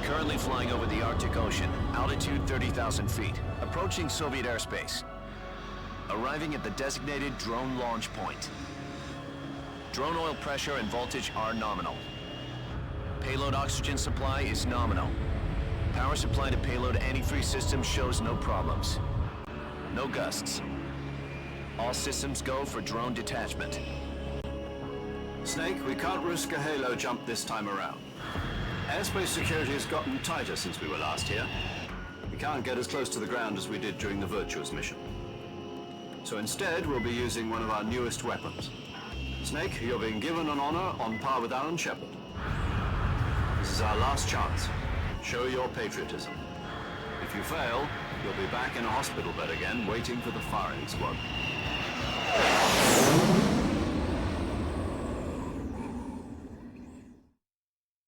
Currently flying over the Arctic Ocean, altitude 30,000 feet, approaching Soviet airspace. Arriving at the designated drone launch point. Drone oil pressure and voltage are nominal. Payload oxygen supply is nominal. Power supply to payload antifreeze system shows no problems. No gusts. All systems go for drone detachment. Snake, we can't risk a halo jump this time around. Airspace security has gotten tighter since we were last here. We can't get as close to the ground as we did during the Virtuous mission. So instead, we'll be using one of our newest weapons. Snake, you're being given an honor on par with Alan Shepard. This is our last chance. Show your patriotism. If you fail, you'll be back in a hospital bed again, waiting for the firing squad.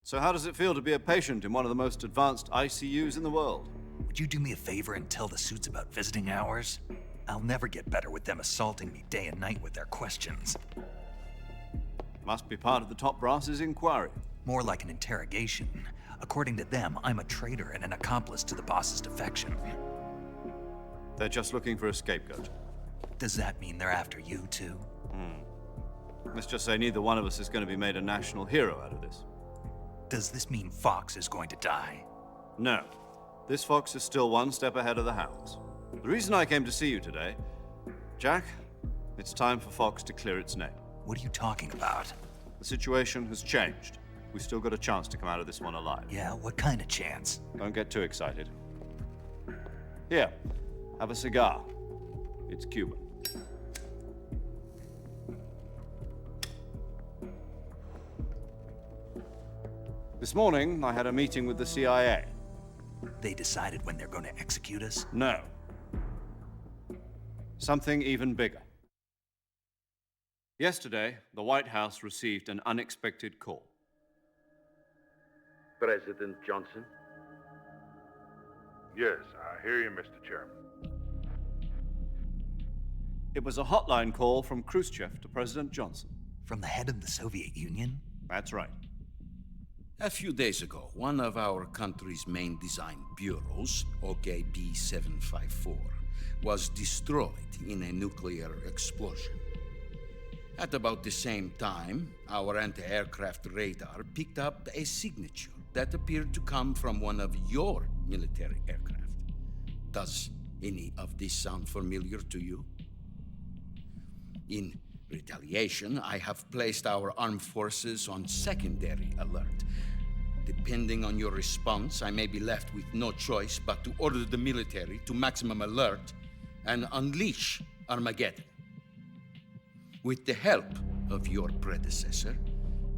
So how does it feel to be a patient in one of the most advanced ICUs in the world? Would you do me a favor and tell the suits about visiting hours? I'll never get better with them assaulting me day and night with their questions. Must be part of the top brass's inquiry. More like an interrogation. According to them, I'm a traitor and an accomplice to the boss's defection. They're just looking for a scapegoat. Does that mean they're after you, too? Let's just say neither one of us is going to be made a national hero out of this. Does this mean Fox is going to die? No. This fox is still one step ahead of the hounds. The reason I came to see you today, Jack, it's time for Fox to clear its name. What are you talking about? The situation has changed. We still got a chance to come out of this one alive. Yeah, what kind of chance? Don't get too excited. Here, have a cigar. It's Cuban. This morning, I had a meeting with the CIA. They decided when they're going to execute us? No. Something even bigger. Yesterday, the White House received an unexpected call. President Johnson? Yes, I hear you, Mr. Chairman. It was a hotline call from Khrushchev to President Johnson. From the head of the Soviet Union? That's right. A few days ago, one of our country's main design bureaus, OKB 754, was destroyed in a nuclear explosion. At about the same time, our anti-aircraft radar picked up a signature that appeared to come from one of your military aircraft. Does any of this sound familiar to you? In retaliation, I have placed our armed forces on secondary alert. Depending on your response, I may be left with no choice but to order the military to maximum alert and unleash Armageddon. With the help of your predecessor,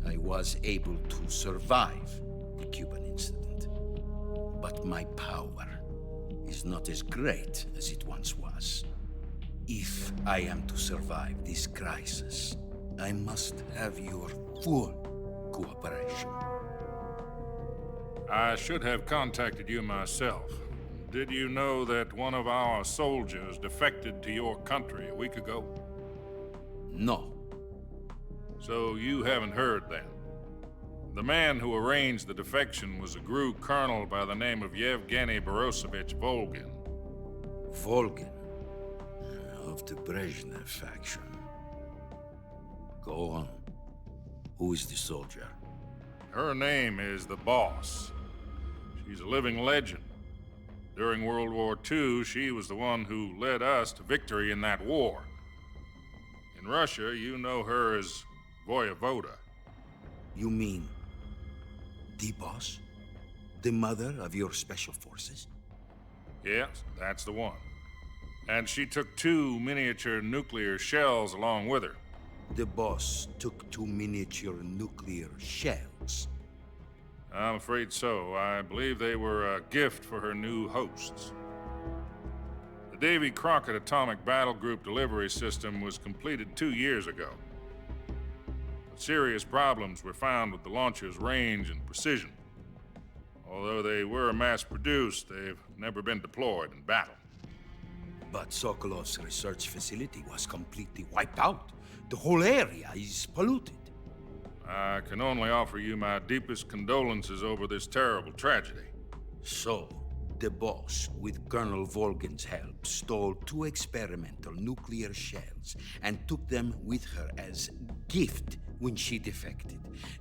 I was able to survive the Cuban incident. But my power is not as great as it once was. If I am to survive this crisis, I must have your full cooperation. I should have contacted you myself. Did you know that one of our soldiers defected to your country a week ago? No. So you haven't heard then. The man who arranged the defection was a GRU colonel by the name of Yevgeny Borosovich Volgin. Volgin, of the Brezhnev faction. Go on. Who is the soldier? Her name is the Boss. She's a living legend. During World War II, she was the one who led us to victory in that war. In Russia, you know her as Voyevoda. You mean the Boss? The mother of your special forces? Yes, that's the one. And she took 2 miniature nuclear shells along with her. The Boss took 2 miniature nuclear shells. I'm afraid so. I believe they were a gift for her new hosts. The Davy Crockett Atomic Battle Group delivery system was completed 2 years ago. But serious problems were found with the launcher's range and precision. Although they were mass-produced, they've never been deployed in battle. But Sokolov's research facility was completely wiped out. The whole area is polluted. I can only offer you my deepest condolences over this terrible tragedy. So, the boss, with Colonel Volgin's help, stole 2 experimental nuclear shells and took them with her as gift when she defected.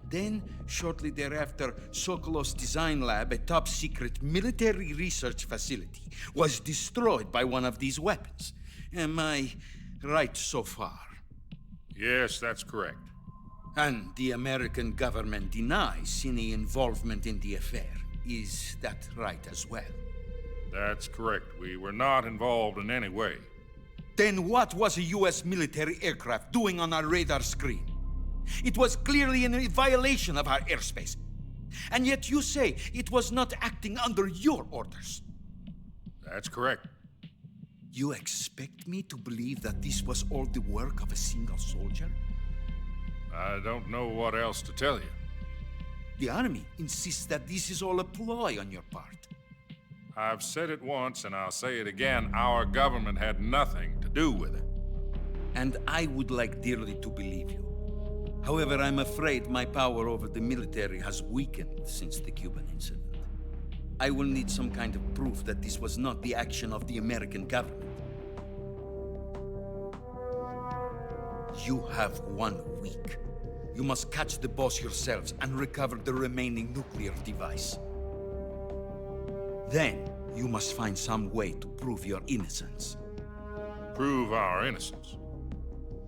Then, shortly thereafter, Sokolov's design lab, a top-secret military research facility, was destroyed by one of these weapons. Am I right so far? Yes, that's correct. And the American government denies any involvement in the affair. Is that right as well? That's correct. We were not involved in any way. Then what was a US military aircraft doing on our radar screen? It was clearly in violation of our airspace. And yet you say it was not acting under your orders. That's correct. You expect me to believe that this was all the work of a single soldier? I don't know what else to tell you. The Army insists that this is all a ploy on your part. I've said it once and I'll say it again. Our government had nothing to do with it. And I would like dearly to believe you. However, I'm afraid my power over the military has weakened since the Cuban incident. I will need some kind of proof that this was not the action of the American government. You have 1 week. You must catch the boss yourselves and recover the remaining nuclear device. Then, you must find some way to prove your innocence. Prove our innocence.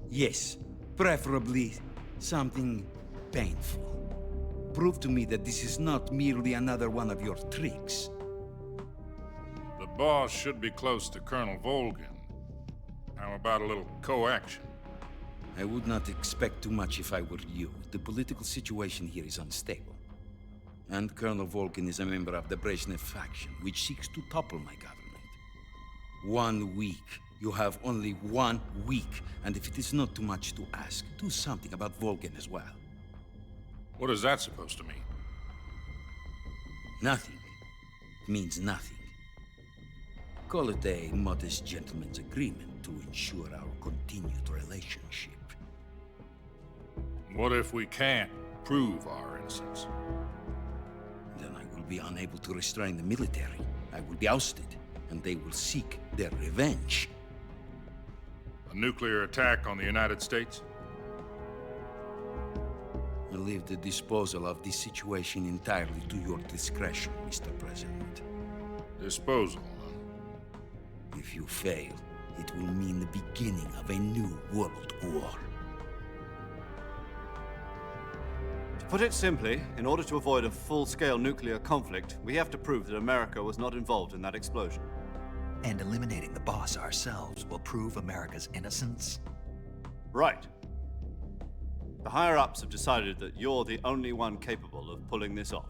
Yes, preferably something painful. Prove to me that this is not merely another one of your tricks. The boss should be close to Colonel Volgin. How about a little co-action? I would not expect too much if I were you. The political situation here is unstable. And Colonel Volgin is a member of the Brezhnev faction, which seeks to topple my government. 1 week. You have only 1 week. And if it is not too much to ask, do something about Volgin as well. What is that supposed to mean? Nothing. It means nothing. Call it a modest gentleman's agreement to ensure our continued relationship. What if we can't prove our innocence? Then I will be unable to restrain the military. I will be ousted, and they will seek their revenge. A nuclear attack on the United States? I leave the disposal of this situation entirely to your discretion, Mr. President. Disposal, huh? If you fail, it will mean the beginning of a new world war. To put it simply, in order to avoid a full-scale nuclear conflict, we have to prove that America was not involved in that explosion. And eliminating the boss ourselves will prove America's innocence? Right. The higher-ups have decided that you're the only one capable of pulling this off.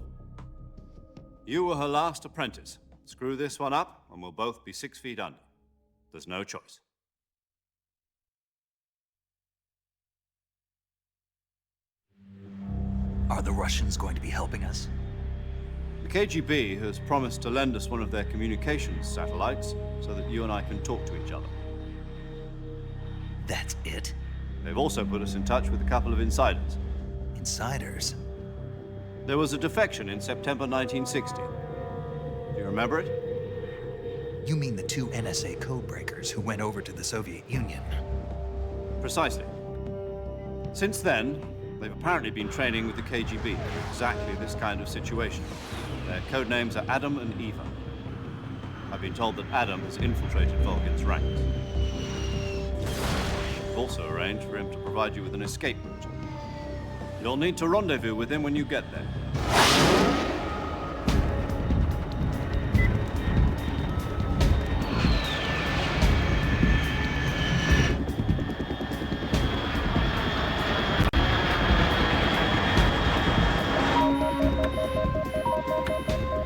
You were her last apprentice. Screw this one up, and we'll both be 6 feet under. There's no choice. Are the Russians going to be helping us? The KGB has promised to lend us one of their communications satellites so that you and I can talk to each other. That's it? They've also put us in touch with a couple of insiders. Insiders? There was a defection in September 1960. Do you remember it? You mean the 2 NSA codebreakers who went over to the Soviet Union? Precisely. Since then, they've apparently been training with the KGB for exactly this kind of situation. Their code names are Adam and Eva. I've been told that Adam has infiltrated Volgin's ranks. We've also arranged for him to provide you with an escape route. You'll need to rendezvous with him when you get there.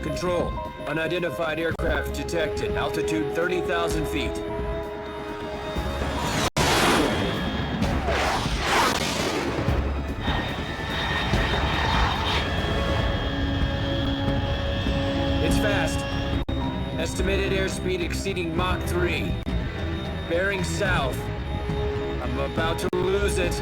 Control. Unidentified aircraft detected. Altitude 30,000 feet. It's fast. Estimated airspeed exceeding Mach 3. Bearing south. I'm about to lose it.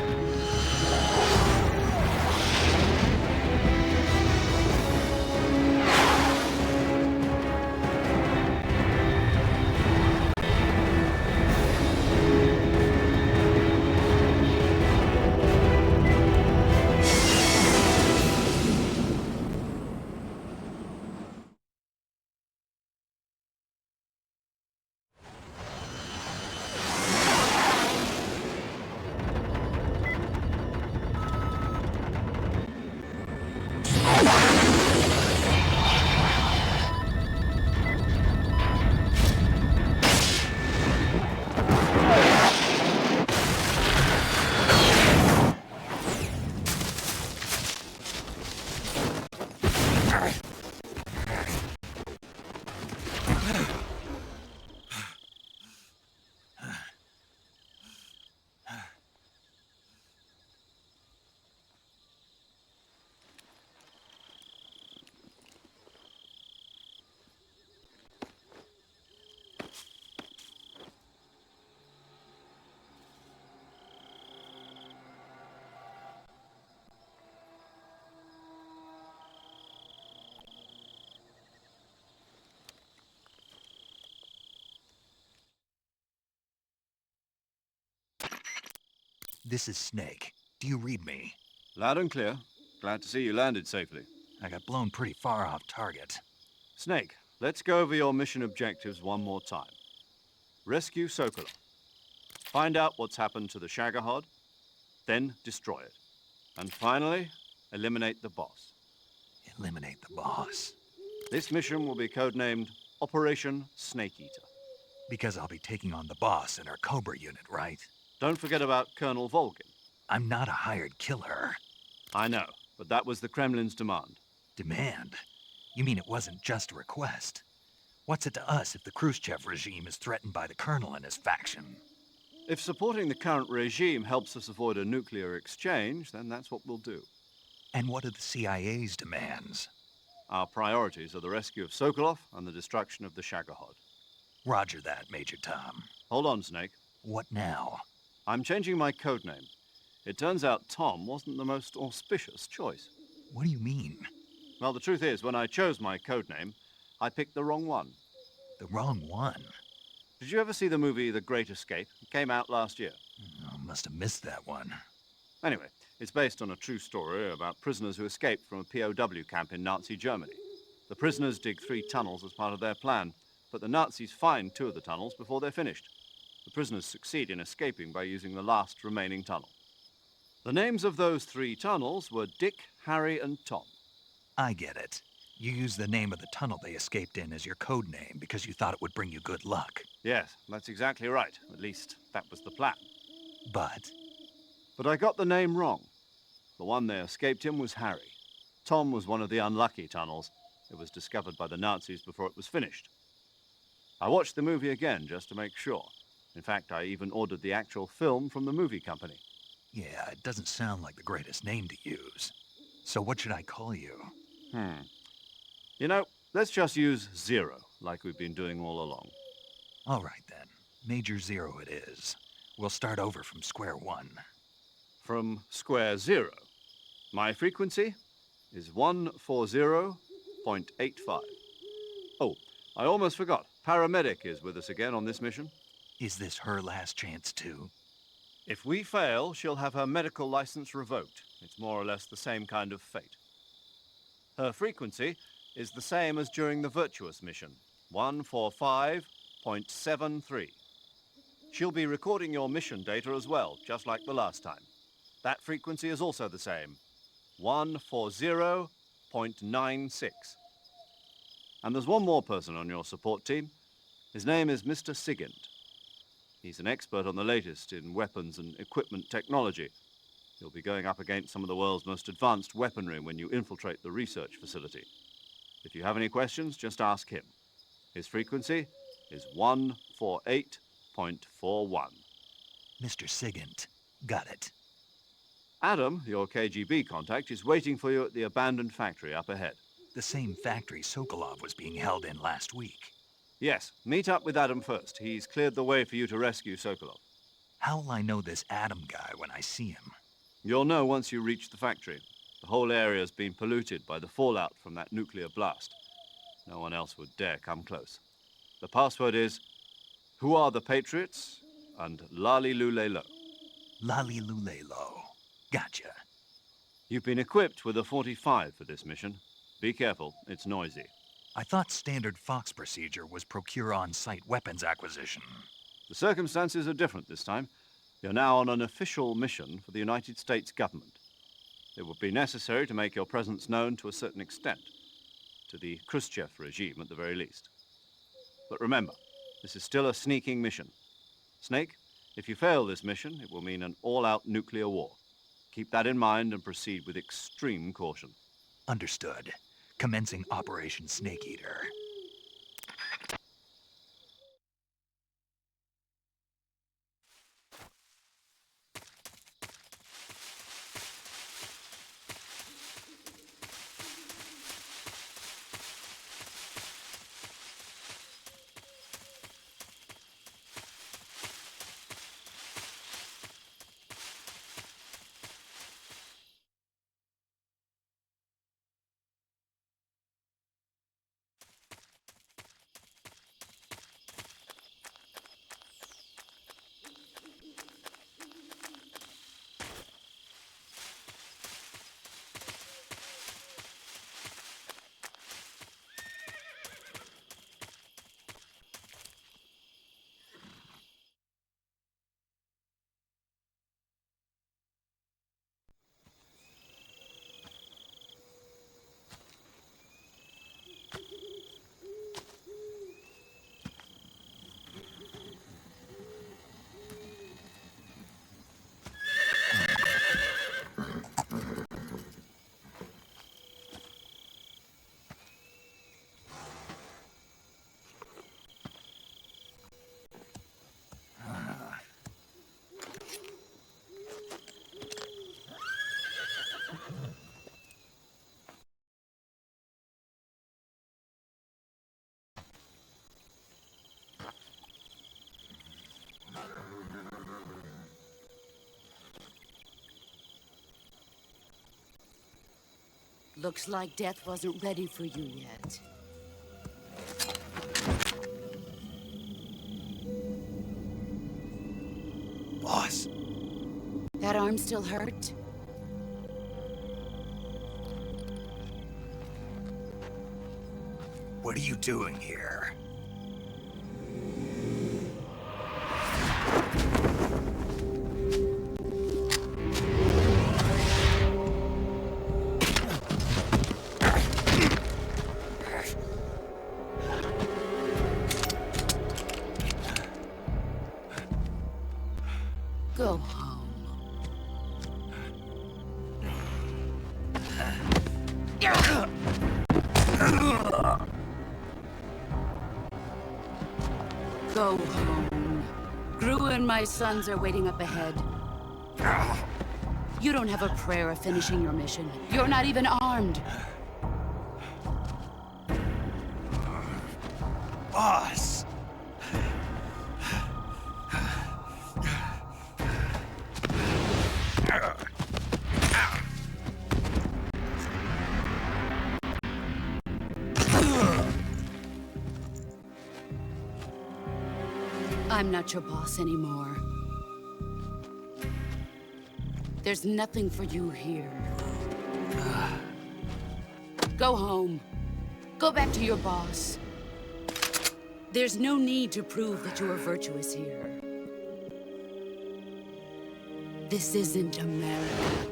This is Snake. Do you read me? Loud and clear. Glad to see you landed safely. I got blown pretty far off target. Snake, let's go over your mission objectives one more time. Rescue Sokolov. Find out what's happened to the Shagohod, then destroy it. And finally, eliminate the boss. Eliminate the boss. This mission will be codenamed Operation Snake Eater. Because I'll be taking on the boss in our Cobra unit, right? Don't forget about Colonel Volgin. I'm not a hired killer. I know, but that was the Kremlin's demand. Demand? You mean it wasn't just a request? What's it to us if the Khrushchev regime is threatened by the Colonel and his faction? If supporting the current regime helps us avoid a nuclear exchange, then that's what we'll do. And what are the CIA's demands? Our priorities are the rescue of Sokolov and the destruction of the Shagohod. Roger that, Major Tom. Hold on, Snake. What now? I'm changing my codename. It turns out Tom wasn't the most auspicious choice. What do you mean? Well, the truth is, when I chose my codename, I picked the wrong one. The wrong one? Did you ever see the movie The Great Escape? It came out last year. Oh, must have missed that one. Anyway, it's based on a true story about prisoners who escaped from a POW camp in Nazi Germany. The prisoners dig 3 tunnels as part of their plan, but the Nazis find 2 of the tunnels before they're finished. The prisoners succeed in escaping by using the last remaining tunnel. The names of those 3 tunnels were Dick, Harry, and Tom. I get it. You used the name of the tunnel they escaped in as your code name because you thought it would bring you good luck. Yes, that's exactly right. At least, that was the plan. But But I got the name wrong. The one they escaped in was Harry. Tom was one of the unlucky tunnels. It was discovered by the Nazis before it was finished. I watched the movie again just to make sure. In fact, I even ordered the actual film from the movie company. yeah, it doesn't sound like the greatest name to use. So what should I call you? You know, let's just use Zero, like we've been doing all along. All right then. Major Zero it is. We'll start over from square one. From square 0. My frequency is 140.85. Oh, I almost forgot. Paramedic is with us again on this mission. Is this her last chance too? If we fail, she'll have her medical license revoked. It's more or less the same kind of fate. Her frequency is the same as during the Virtuous mission, 145.73. She'll be recording your mission data as well, just like the last time. That frequency is also the same, 140.96. And there's one more person on your support team. His name is Mr. Sigint. He's an expert on the latest in weapons and equipment technology. You'll be going up against some of the world's most advanced weaponry when you infiltrate the research facility. If you have any questions, just ask him. His frequency is 148.41. Mr. Sigint. Got it. Adam, your KGB contact, is waiting for you at the abandoned factory up ahead. The same factory Sokolov was being held in last week. Yes, meet up with Adam first. He's cleared the way for you to rescue Sokolov. How will I know this Adam guy when I see him? You'll know once you reach the factory. The whole area's been polluted by the fallout from that nuclear blast. No one else would dare come close. The password is, "Who are the Patriots?" and "Lali Lule Lo." Lali Lulelo. Gotcha. You've been equipped with a 45 for this mission. Be careful, it's noisy. I thought standard Fox procedure was procure on-site weapons acquisition. The circumstances are different this time. You're now on an official mission for the United States government. It would be necessary to make your presence known to a certain extent, to the Khrushchev regime at the very least. But remember, this is still a sneaking mission. Snake, if you fail this mission, it will mean an all-out nuclear war. Keep that in mind and proceed with extreme caution. Understood. Commencing Operation Snake Eater. Looks like death wasn't ready for you yet. Boss, That arm still hurt? what are you doing here? Go home. Go home. Gru and my sons are waiting up ahead. You don't have a prayer of finishing your mission. You're not even armed. Boss! I'm not your boss anymore. There's nothing for you here. Go home. Go back to your boss. There's no need to prove that you are virtuous here. This isn't America.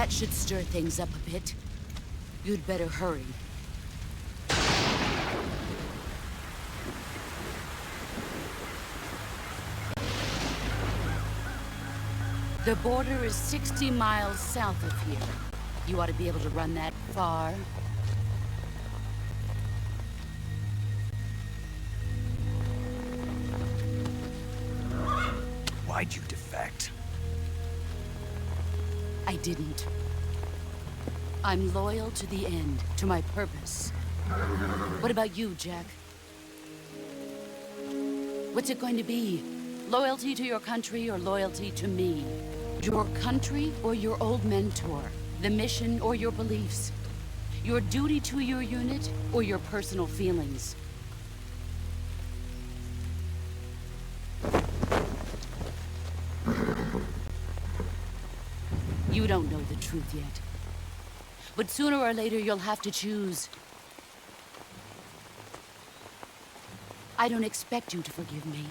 That should stir things up a bit. You'd better hurry. The border is 60 miles south of here. You ought to be able to run that far. Why'd you defect? I didn't. I'm loyal to the end, to my purpose. What about you, Jack? What's it going to be? Loyalty to your country or loyalty to me? Your country or your old mentor? The mission or your beliefs? Your duty to your unit or your personal feelings? You don't know the truth yet. But sooner or later, you'll have to choose. I don't expect you to forgive me.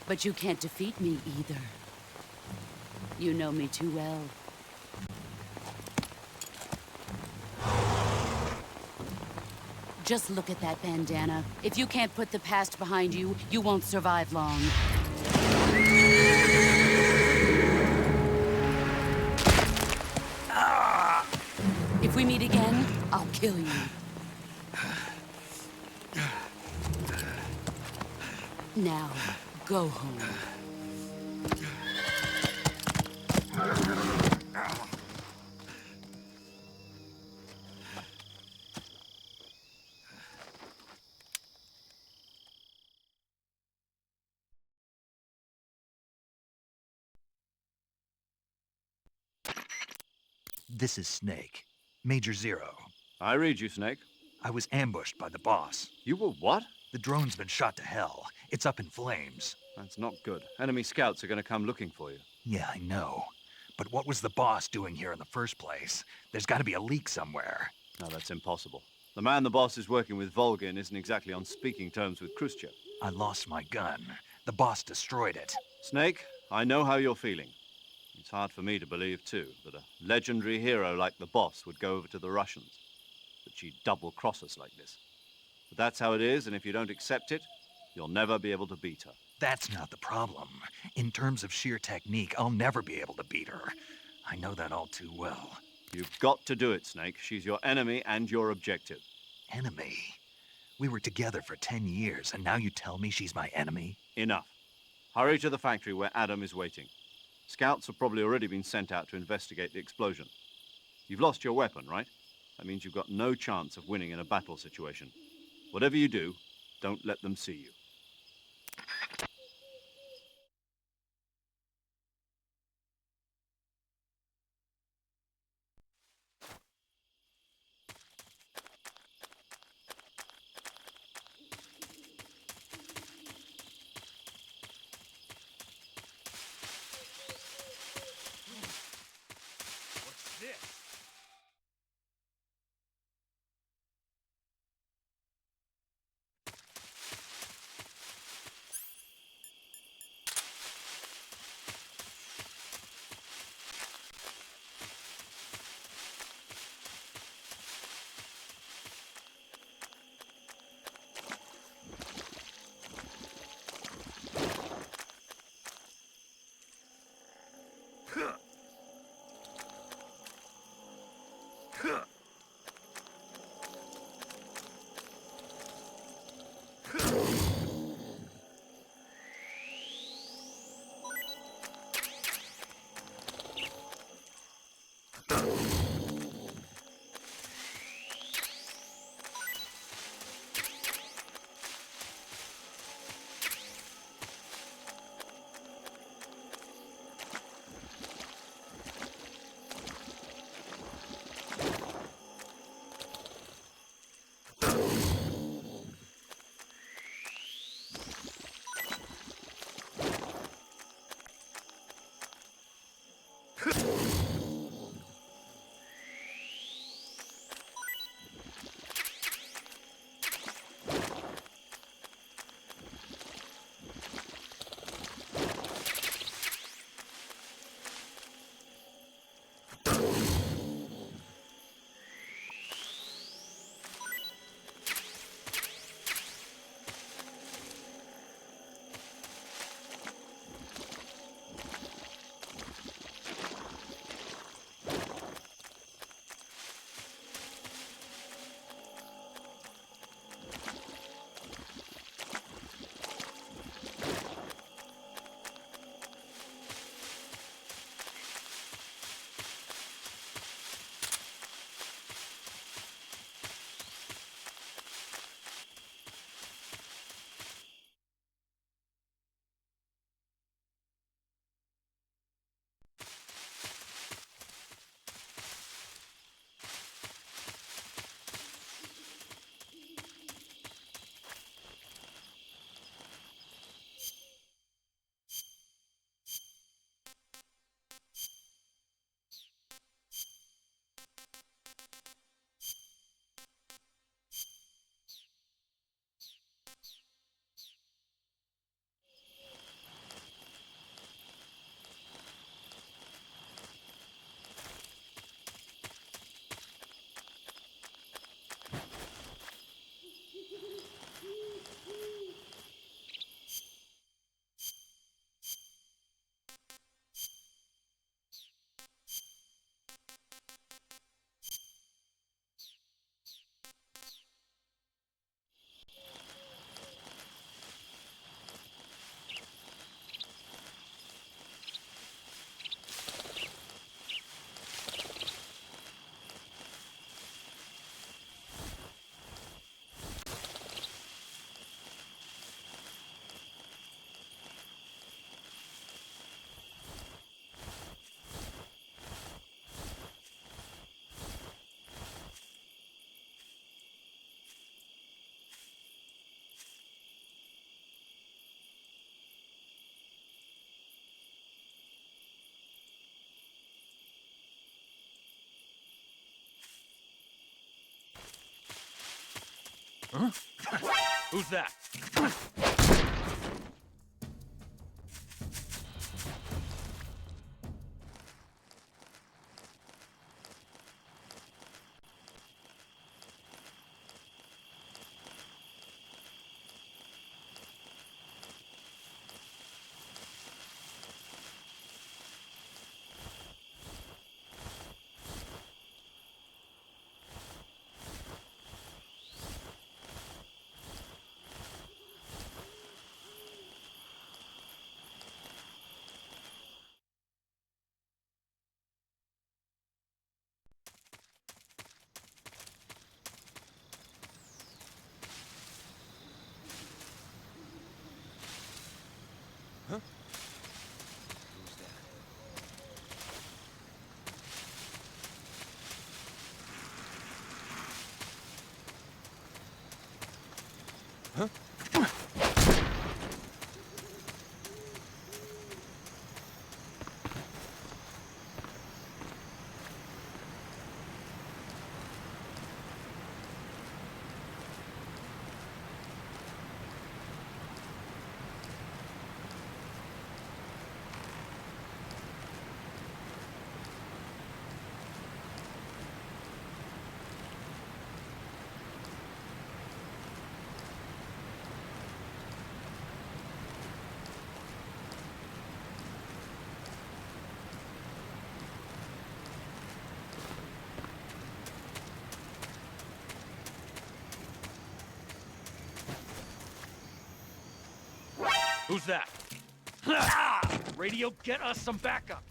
But you can't defeat me either. You know me too well. Just look at that bandana. If you can't put the past behind you, you won't survive long. If we meet again, I'll kill you. Now, go home. This is Snake. Major Zero. I read you, Snake. I was ambushed by the boss. You were what? The drone's been shot to hell. It's up in flames. That's not good. Enemy scouts are going to come looking for you. Yeah, I know. But what was the boss doing here in the first place? There's got to be a leak somewhere. No, that's impossible. The man the boss is working with, Volgin, isn't exactly on speaking terms with Khrushchev. I lost my gun. The boss destroyed it. Snake, I know how you're feeling. It's hard for me to believe, too, that a legendary hero like the boss would go over to the Russians. That she'd double-cross us like this. But that's how it is, and if you don't accept it, you'll never be able to beat her. That's not the problem. In terms of sheer technique, I'll never be able to beat her. I know that all too well. You've got to do it, Snake. She's your enemy and your objective. Enemy? We were together for 10 years, and now you tell me she's my enemy? Enough. Hurry to the factory where Adam is waiting. Scouts have probably already been sent out to investigate the explosion. You've lost your weapon, right? That means you've got no chance of winning in a battle situation. Whatever you do, don't let them see you. What's this? Huh? Who's that? Who's that? Radio, get us some backup.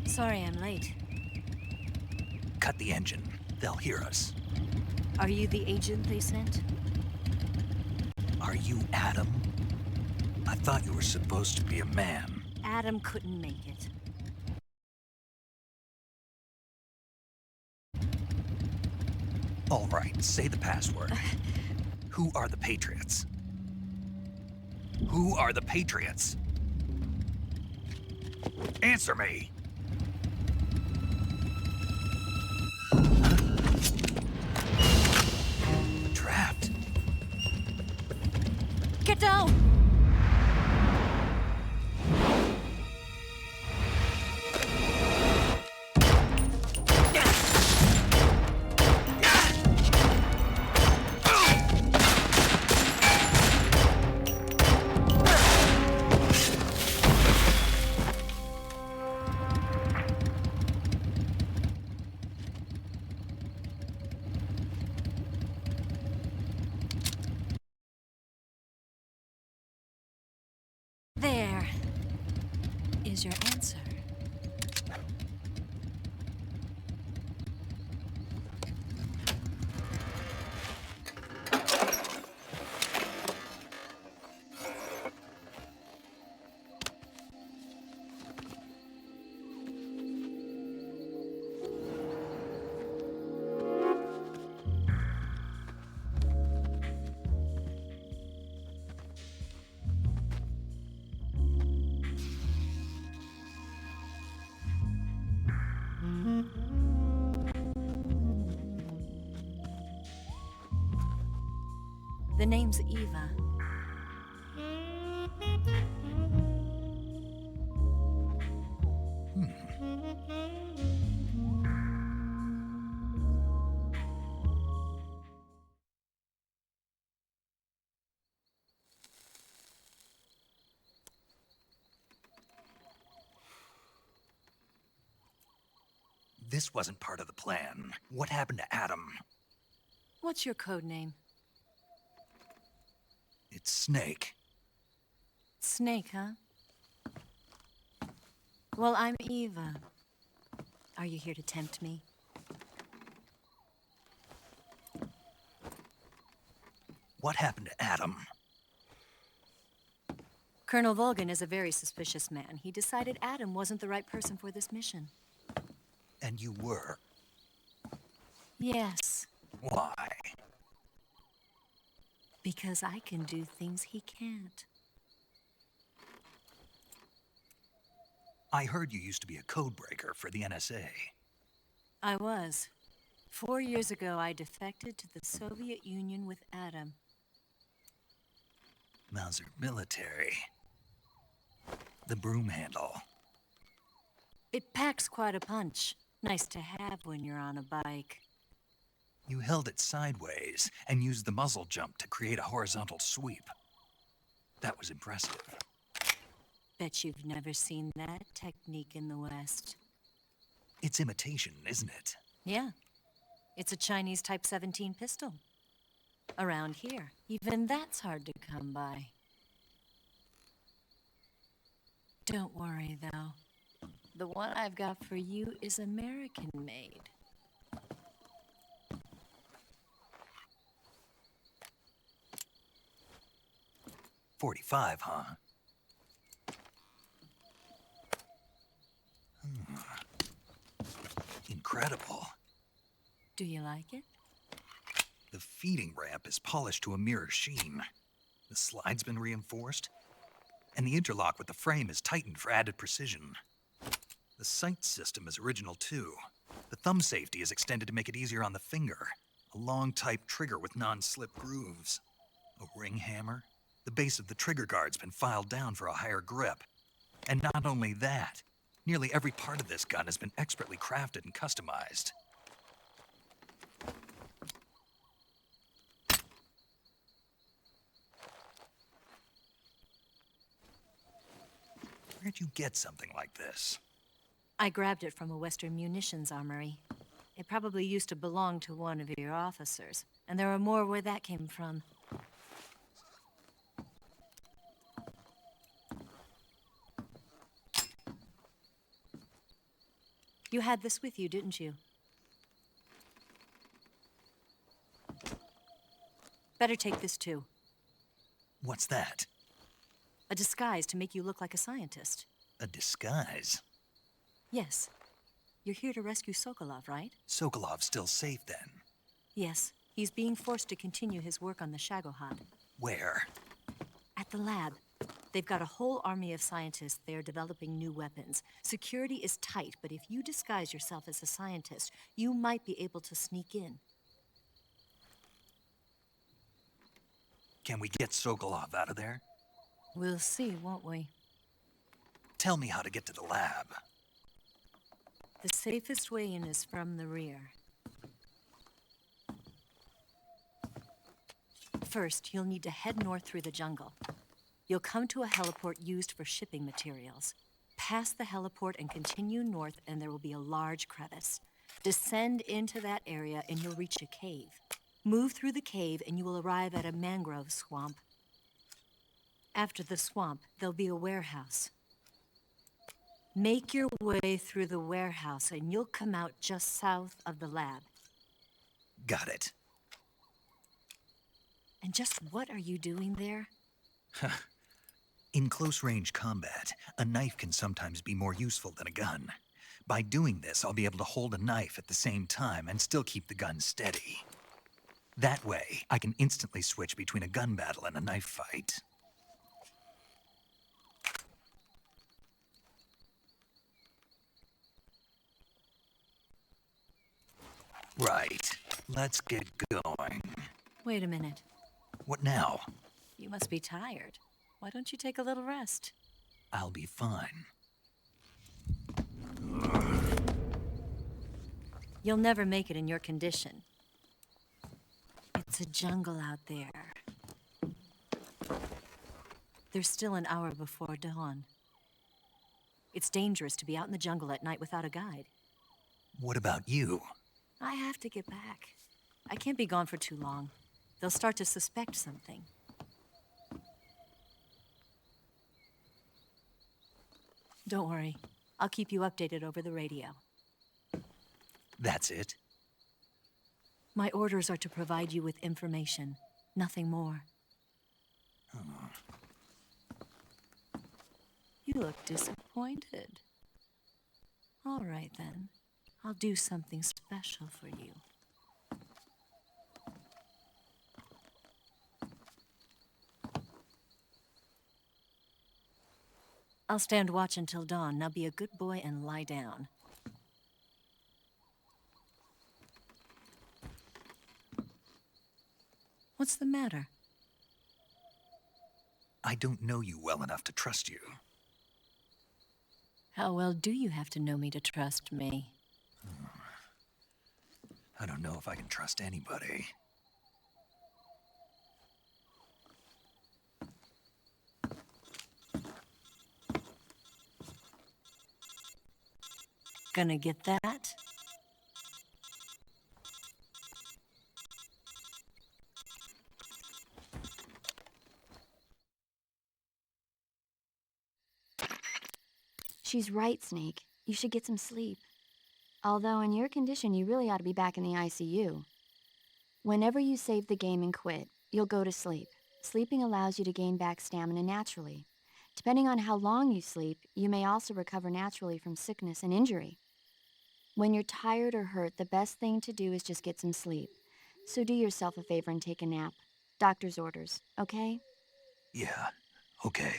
Sorry I'm late. Cut the engine. They'll hear us. Are you the agent they sent? Are you Adam? I thought you were supposed to be a man. Adam couldn't make it. All right, say the password. Who are the Patriots? Who are the Patriots? Answer me! Trapped. Get down! There is your answer. The name's Eva. This wasn't part of the plan. What happened to Adam? What's your code name? It's Snake. Snake, huh? Well, I'm Eva. Are you here to tempt me? What happened to Adam? Colonel Volgan is a very suspicious man. He decided Adam wasn't the right person for this mission. And you were. Yes, Why? because I can do things he can't. I heard you used to be a codebreaker for the NSA. I was. 4 years ago, I defected to the Soviet Union with Adam. Mauser military. The broom handle. It packs quite a punch. Nice to have when you're on a bike. You held it sideways and used the muzzle jump to create a horizontal sweep. That was impressive. Bet you've never seen that technique in the West. It's imitation, isn't it? Yeah. It's a Chinese Type 17 pistol. Around here, even that's hard to come by. Don't worry, though. The one I've got for you is American-made. .45, huh? Incredible. Do you like it? The feeding ramp is polished to a mirror sheen. The slide's been reinforced, and the interlock with the frame is tightened for added precision. The sight system is original too. The thumb safety is extended to make it easier on the finger. A long type trigger with non-slip grooves. A ring hammer. The base of the trigger guard's been filed down for a higher grip. And not only that, nearly every part of this gun has been expertly crafted and customized. Where'd you get something like this? I grabbed it from a Western munitions armory. It probably used to belong to one of your officers, and there are more where that came from. You had this with you, didn't you? Better take this too. What's that? A disguise to make you look like a scientist. A disguise? Yes. You're here to rescue Sokolov, right? Sokolov's still safe then. Yes. He's being forced to continue his work on the Shagohod. Where? At the lab. They've got a whole army of scientists there developing new weapons. Security is tight, but if you disguise yourself as a scientist, you might be able to sneak in. Can we get Sokolov out of there? We'll see, won't we? Tell me how to get to the lab. The safest way in is from the rear. First, you'll need to head north through the jungle. You'll come to a heliport used for shipping materials. Pass the heliport and continue north, and there will be a large crevice. Descend into that area, and you'll reach a cave. Move through the cave, and you will arrive at a mangrove swamp. After the swamp, there'll be a warehouse. Make your way through the warehouse, and you'll come out just south of the lab. Got it. And just what are you doing there? In close-range combat, a knife can sometimes be more useful than a gun. By doing this, I'll be able to hold a knife at the same time and still keep the gun steady. That way, I can instantly switch between a gun battle and a knife fight. Right. Let's get going. Wait a minute. What now? You must be tired. Why don't you take a little rest? I'll be fine. You'll never make it in your condition. It's a jungle out there. There's still an hour before dawn. It's dangerous to be out in the jungle at night without a guide. What about you? I have to get back. I can't be gone for too long. They'll start to suspect something. Don't worry. I'll keep you updated over the radio. That's it? My orders are to provide you with information, nothing more. You look disappointed. All right, then. I'll do something special for you. I'll stand watch until dawn. Now be a good boy and lie down. What's the matter? I don't know you well enough to trust you. How well do you have to know me to trust me? I don't know if I can trust anybody. Gonna get that? She's right, Snake. You should get some sleep. Although in your condition, you really ought to be back in the ICU. Whenever you save the game and quit, you'll go to sleep. Sleeping allows you to gain back stamina naturally. Depending on how long you sleep, you may also recover naturally from sickness and injury. When you're tired or hurt, the best thing to do is just get some sleep. So do yourself a favor and take a nap. Doctor's orders, okay? Yeah, okay.